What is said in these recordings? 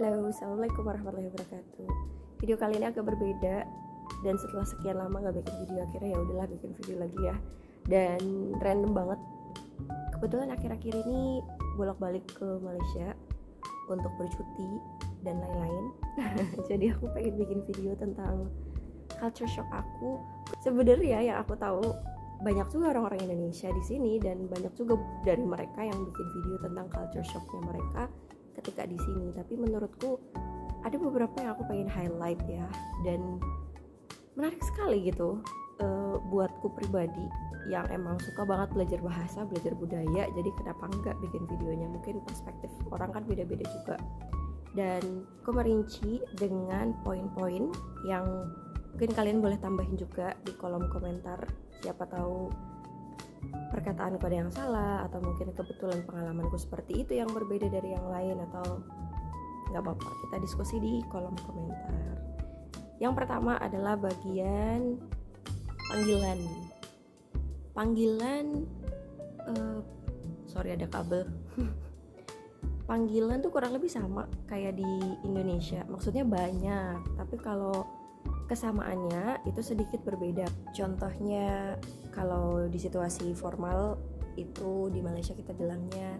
Halo, assalamualaikum warahmatullahi wabarakatuh. Video kali ini agak berbeda dan setelah sekian lama nggak bikin video, akhirnya ya udahlah bikin video lagi ya. Dan random banget. Kebetulan akhir-akhir ini bolak-balik ke Malaysia untuk bercuti dan lain-lain. Jadi aku pengen bikin video tentang culture shock aku. Sebenarnya yang aku tahu banyak juga orang-orang Indonesia di sini dan banyak juga dari mereka yang bikin video tentang culture shocknya mereka ketika di sini. Tapi menurutku ada beberapa yang aku pengen highlight ya, dan menarik sekali gitu buatku pribadi yang emang suka banget belajar bahasa, belajar budaya. Jadi kenapa enggak bikin videonya? Mungkin perspektif orang kan beda-beda juga. Dan aku merinci dengan poin-poin yang mungkin kalian boleh tambahin juga di kolom komentar. Siapa tahu perkataanku ada yang salah, atau mungkin kebetulan pengalamanku seperti itu yang berbeda dari yang lain, atau nggak apa-apa, kita diskusi di kolom komentar. Yang pertama adalah bagian panggilan sorry ada kabel. Panggilan tuh kurang lebih sama kayak di Indonesia, maksudnya banyak, tapi kalau kesamaannya itu sedikit berbeda. Contohnya kalau di situasi formal itu di Malaysia kita bilangnya,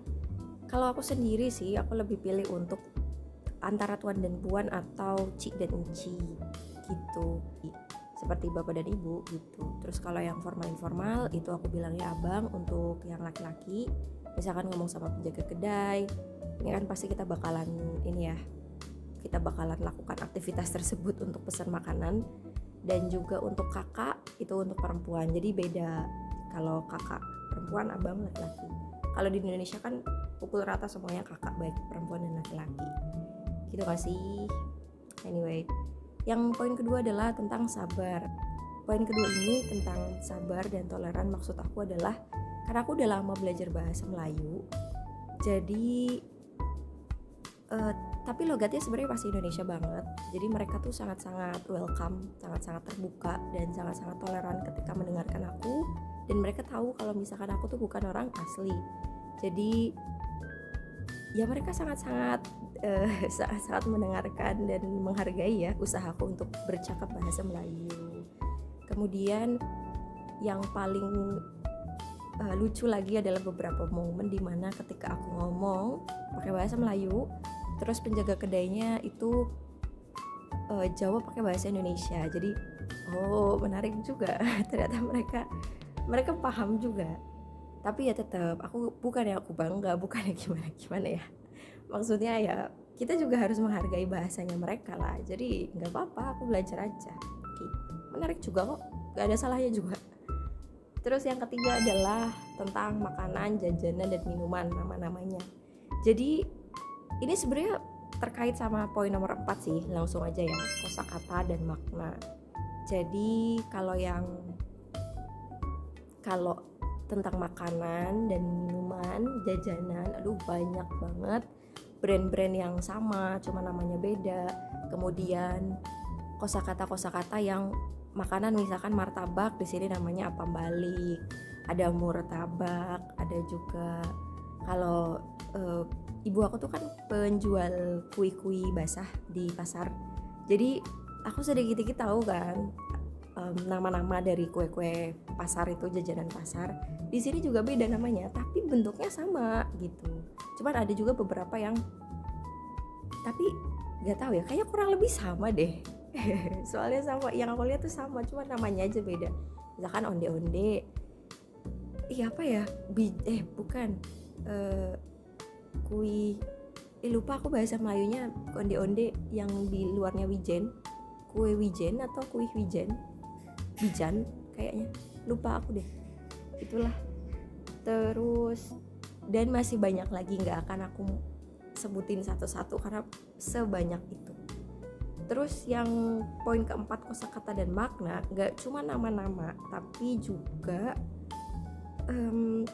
kalau aku sendiri sih aku lebih pilih untuk antara tuan dan puan atau cik dan enci gitu, seperti bapak dan ibu gitu. Terus kalau yang informal itu aku bilangnya abang untuk yang laki-laki. Misalkan ngomong sama penjaga kedai, ini kan pasti kita bakalan lakukan aktivitas tersebut untuk pesan makanan. Dan juga untuk kakak itu untuk perempuan, jadi beda. Kalau kakak perempuan, abang laki-laki. Kalau di Indonesia kan pukul rata semuanya kakak, baik perempuan dan laki-laki gitu gak sih? Anyway, yang poin kedua adalah tentang sabar. Poin kedua ini tentang sabar dan toleran. Maksud aku adalah karena aku udah lama belajar bahasa Melayu, jadi tapi logatnya sebenarnya masih Indonesia banget. Jadi mereka tuh sangat-sangat welcome, sangat-sangat terbuka, dan sangat-sangat toleran ketika mendengarkan aku. Dan mereka tahu kalau misalkan aku tuh bukan orang asli. Jadi ya mereka sangat-sangat mendengarkan dan menghargai ya usahaku untuk bercakap bahasa Melayu. Kemudian yang paling lucu lagi adalah beberapa momen dimana ketika aku ngomong pakai bahasa Melayu, terus penjaga kedainya itu jawab pakai bahasa Indonesia. Jadi menarik juga. Ternyata mereka paham juga. Tapi ya tetap aku bukannya aku bangga, bukannya gimana ya. Maksudnya ya kita juga harus menghargai bahasanya mereka lah. Jadi nggak apa-apa, aku belajar aja. Gitu. Menarik juga kok, nggak ada salahnya juga. Terus yang ketiga adalah tentang makanan, jajanan, dan minuman, nama-namanya. Jadi ini sebenarnya terkait sama poin nomor 4 sih, langsung aja ya, kosakata dan makna. Jadi kalau tentang makanan dan minuman, jajanan, banyak banget brand-brand yang sama, cuma namanya beda. Kemudian kosakata yang makanan, misalkan martabak, di sini namanya apam balik, ada murtabak, ada juga kalau ibu aku tuh kan penjual kue-kue basah di pasar. Jadi aku sedikit-sedikit tahu kan nama-nama dari kue-kue pasar itu, jajanan pasar. Di sini juga beda namanya, tapi bentuknya sama gitu. Cuman ada juga beberapa yang tapi nggak tahu ya, kayak kurang lebih sama deh. Soalnya sama, yang aku lihat tuh sama, cuma namanya aja beda. Misalkan onde-onde, apa ya? Bukan. Lupa aku bahasa Melayunya. Onde-onde yang di luarnya wijen, kue wijen atau kue wijen, bijan kayaknya. Lupa aku deh. Itulah. Terus dan masih banyak lagi, nggak akan aku sebutin satu-satu karena sebanyak itu. Terus yang poin keempat, kosakata dan makna, gak cuma nama-nama tapi juga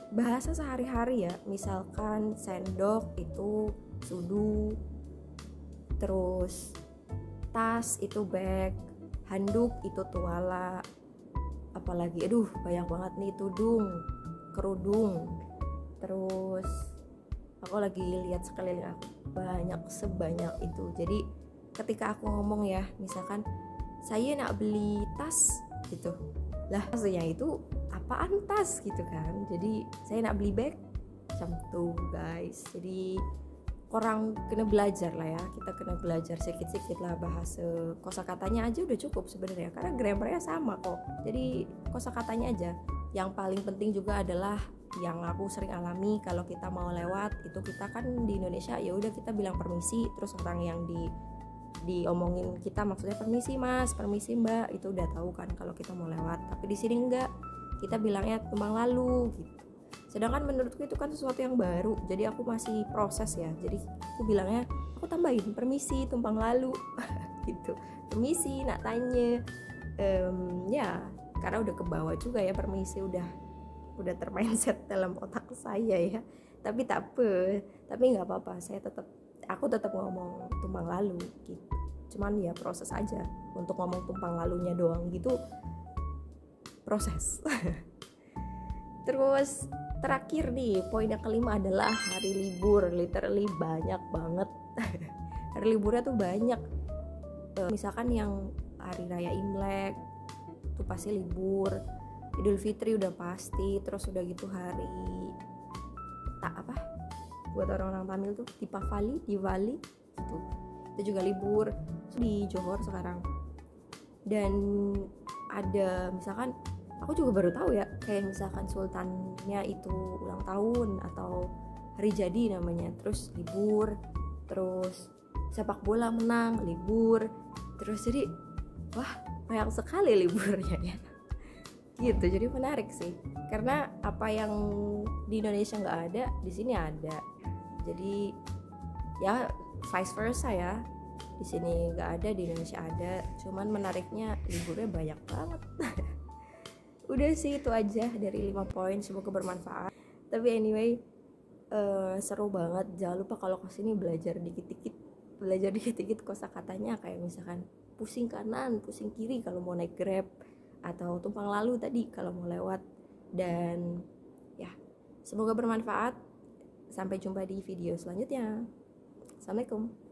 bahasa sehari-hari ya. Misalkan sendok itu sudu, terus tas itu bag, handuk itu tuala, apalagi banyak banget nih, tudung, kerudung, terus aku lagi lihat sekeliling aku banyak sebanyak itu. Jadi ketika aku ngomong ya, misalkan saya nak beli tas gitu, lah maksudnya itu apaan tas gitu kan. Jadi saya nak beli bag macam tuh guys. Jadi orang kena belajar lah ya, kita kena belajar sedikit-sedikit lah bahasa. Kosakatanya aja udah cukup sebenarnya, karena grammarnya sama kok. Jadi kosakatanya aja. Yang paling penting juga adalah yang aku sering alami kalau kita mau lewat itu, kita kan di Indonesia ya udah kita bilang permisi, terus orang yang diomongin kita maksudnya permisi mas, permisi mbak, itu udah tahu kan kalau kita mau lewat. Tapi di sini enggak, kita bilangnya tumpang lalu gitu. Sedangkan menurutku itu kan sesuatu yang baru, jadi aku masih proses ya. Jadi aku bilangnya, aku tambahin permisi tumpang lalu gitu, permisi nak tanya. Ya karena udah kebawa juga ya permisi, udah termindset dalam otak saya ya. Tapi tak apa, tapi nggak apa-apa, aku tetap ngomong tumpang lalu gitu. Cuman ya proses aja, untuk ngomong tumpang lalunya doang gitu proses. Terus terakhir nih, poin yang kelima adalah hari libur. Literally banyak banget. Hari liburnya tuh banyak. Misalkan yang hari raya Imlek tuh pasti libur. Idul Fitri udah pasti. Terus udah gitu hari buat orang-orang Tamil tuh Diwali gitu. Itu juga libur di Johor sekarang. Dan ada misalkan, aku juga baru tahu ya, kayak misalkan sultannya itu ulang tahun atau hari jadi namanya, terus libur. Terus sepak bola menang, libur. Terus jadi wah banyak sekali liburnya ya gitu. Jadi menarik sih, karena apa yang di Indonesia nggak ada di sini ada. Jadi ya vice versa ya, di sini nggak ada, di Indonesia ada. Cuman menariknya liburnya banyak banget. Udah sih itu aja dari 5 poin, semoga bermanfaat. Tapi anyway, seru banget. Jangan lupa kalau kesini belajar dikit-dikit kosakatanya, kayak misalkan pusing kanan, pusing kiri kalau mau naik Grab, atau tumpang lalu tadi kalau mau lewat. Dan ya, semoga bermanfaat. Sampai jumpa di video selanjutnya. Assalamualaikum.